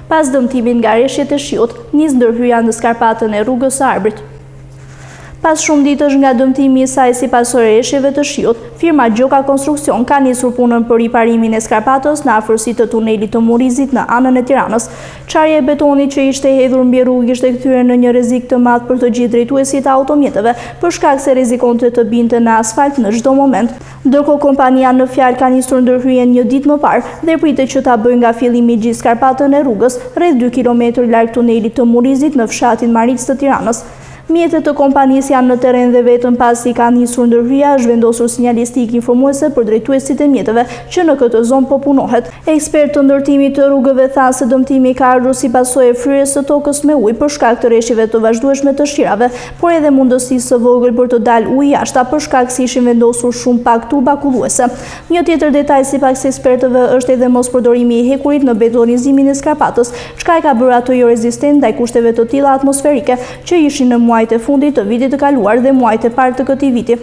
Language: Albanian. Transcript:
Pas dëmtimit nga reshjet e shiut, nis ndërhyrja në skarpatën e rrugës së Arbërit. Pas shumë ditësh nga dëmtimi i saj si pasojë e reshjeve të shiut, firma Gjoka Konstruksion ka nisur punën për riparimin e skarpatës në afërsi të tunelit të Murizit në anën e Tiranës. Çarja e betonit që ishte hedhur mbi rrugë ishte kthyer në një rrezik të madh për të gjithë drejtuesit e automjeteve, për shkak se rrezikonte të binte në asfalt në çdo moment. Ndërkohë kompania në fjalë ka nisur ndërhyrjen një ditë më parë dhe pritet që ta bëjë nga fillimi gjithë skarpatën e rrugës, rreth 2 kilometër larg tunelit të Murizit në fshatin Maric të Tiranës. Mjetët të kompanisë janë në terren dhe vetëm pasi ka nisur ndërhyrja është vendosur sinjalistik informuese për drejtuesit e mjeteve që në këtë zonë po punohet. Ekspertë të ndërtimit të rrugëve thanë se dëmtimi ka ardhur si pasojë e fryrjes së tokës me ujë për shkak të rreshjeve të vazhdueshme të shirave, por edhe mundësisë së vogël për të dalë uji jashta për shkak se ishin vendosur shumë pak tuba kulluese. Një tjetër detaj sipas ekspertëve është edhe mospërdorimi i hekurit në betonizimin e skarpatës, çka e ka bërë atë jo rezistent ndaj kushteve të tilla atmosferike që ishin në muajt e fundit të vitit të kaluar dhe muajt e parë të këtij viti.